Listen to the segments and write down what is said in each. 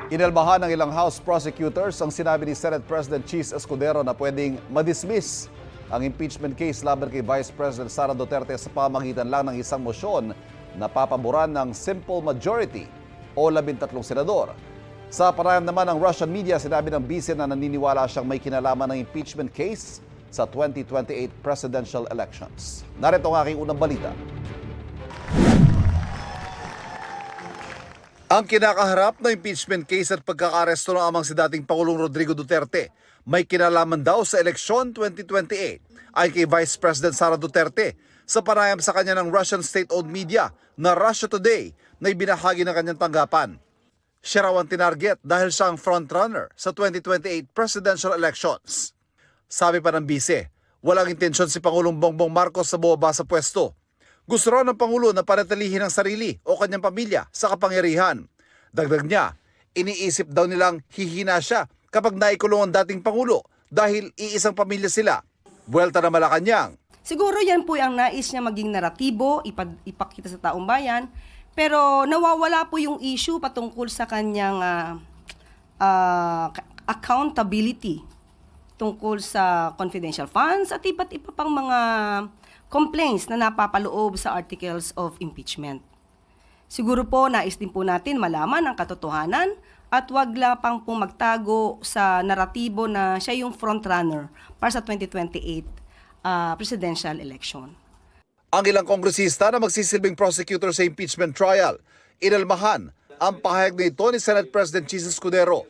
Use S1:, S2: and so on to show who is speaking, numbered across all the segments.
S1: Inalmahan ng ilang House prosecutors ang sinabi ni Senate President Cheese Escudero na pwedeng madismiss ang impeachment case laban kay Vice President Sara Duterte sa pamamagitan lang ng isang motion na papaboran ng simple majority o 13 senador. Sa panayam naman ng Russian media, sinabi ng vice na naniniwala siyang may kinalaman ng impeachment case sa 2028 presidential elections. Narito ang aking unang balita. Ang kinakaharap na impeachment case at pagkakaresto ng amang si dating Pangulong Rodrigo Duterte may kinalaman daw sa eleksyon 2028 ay kay Vice President Sara Duterte sa panayam sa kanya ng Russian state-owned media na Russia Today na ibinahagi ng kanyang tanggapan. Siya raw ang tinarget dahil siya ang frontrunner sa 2028 presidential elections. Sabi pa ng bise, walang intensyon si Pangulong Bongbong Marcos sa bumaba sa pwesto. Gusto raw ng Pangulo na panatilihin ang sarili o kanyang pamilya sa kapangyarihan. Dagdag niya, iniisip daw nilang hihina siya kapag naikulong ang dating Pangulo dahil iisang pamilya sila. Buwelta na Malacanang.
S2: Siguro yan po ang nais niya maging naratibo, ipakita sa taong bayan, pero nawawala po yung issue patungkol sa kanyang accountability tungkol sa confidential funds at iba't iba pang mga complaints na napapaloob sa articles of impeachment. Siguro po nais din po natin malaman ang katotohanan at wag lapang pong magtago sa naratibo na siya yung frontrunner para sa 2028 presidential election.
S1: Ang ilang kongresista na magsisilbing prosecutor sa impeachment trial, inalmahan ang pahayag na ito ni Senate President Cheese Escudero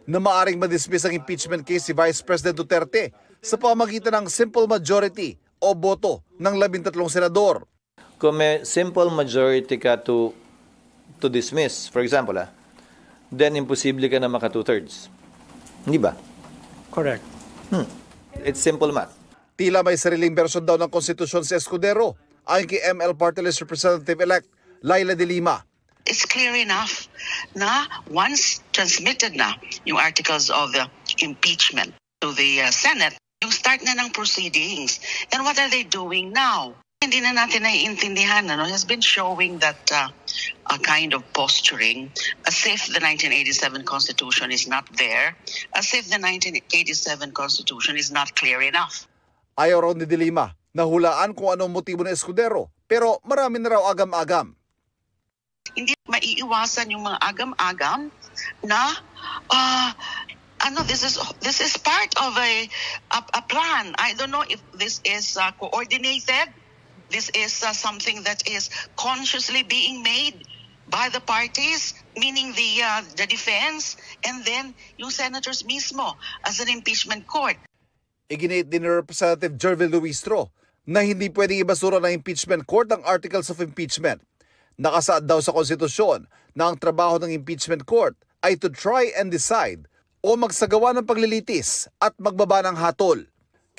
S1: na maaring madismiss ang impeachment case si Vice President Duterte sa pamamagitan ng simple majority o boto ng 13 senador.
S3: Kung may simple majority ka to dismiss, for example, then imposible ka na maka 2/3. Hindi ba?
S4: Correct.
S3: It's simple math.
S1: Tila may sariling bersyon daw ng konstitusyon si Escudero ayon kay ML Party List Representative-elect Laila de Lima.
S5: It's clear enough na once transmitted na yung articles of the impeachment to the Senate, yung start na ng proceedings. And what are they doing now? Hindi na natin naiintindihan. Has been showing that a kind of posturing as if the 1987 Constitution is not there, as if the 1987 Constitution is not clear enough.
S1: Ayaw raw ni de Lima na hulaan kung anong motibo ng Escudero, pero marami na raw agam-agam.
S5: Hindi maiiwasan yung mga agam-agam na this is part of a plan. I don't know if this is coordinated. This is something that is consciously being made by the parties, meaning the defense, and then yung senators mismo as an impeachment court.
S1: Iginit din ni Representative Jervil Luistro na hindi pwedeng ibasura ng impeachment court ang articles of impeachment. Nakasaad daw sa konstitusyon na ang trabaho ng impeachment court ay to try and decide o magsagawa ng paglilitis at magbaba ng hatol.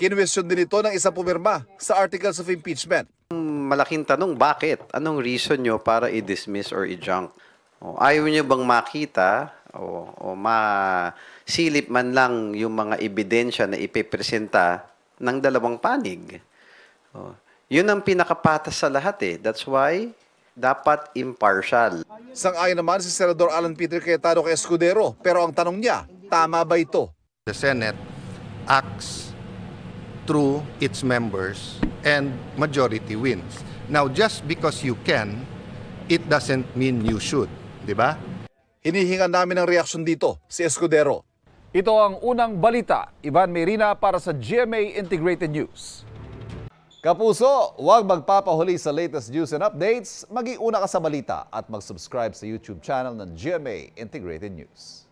S1: Kinwestiyon din ito ng isang pumirma sa articles of impeachment.
S6: Malaking tanong, bakit? Anong reason nyo para i-dismiss or i-junk? Ayaw nyo bang makita o masilip man lang yung mga ebidensya na ipipresenta ng dalawang panig? Yun ang pinakapatas sa lahat eh. That's why dapat impartial.
S1: Sang-ayon naman si Senador Alan Peter Cayetano kay Escudero, pero ang tanong niya, tama ba ito?
S7: The Senate acts through its members and majority wins. Now, just because you can, it doesn't mean you should. Di ba?
S1: Hinihingan namin ng reaksyon dito si Escudero.
S8: Ito ang unang balita. Ivan Mayrina para sa GMA Integrated News.
S1: Kapuso, huwag magpapahuli sa latest news and updates. Maging una ka sa balita at mag-subscribe sa YouTube channel ng GMA Integrated News.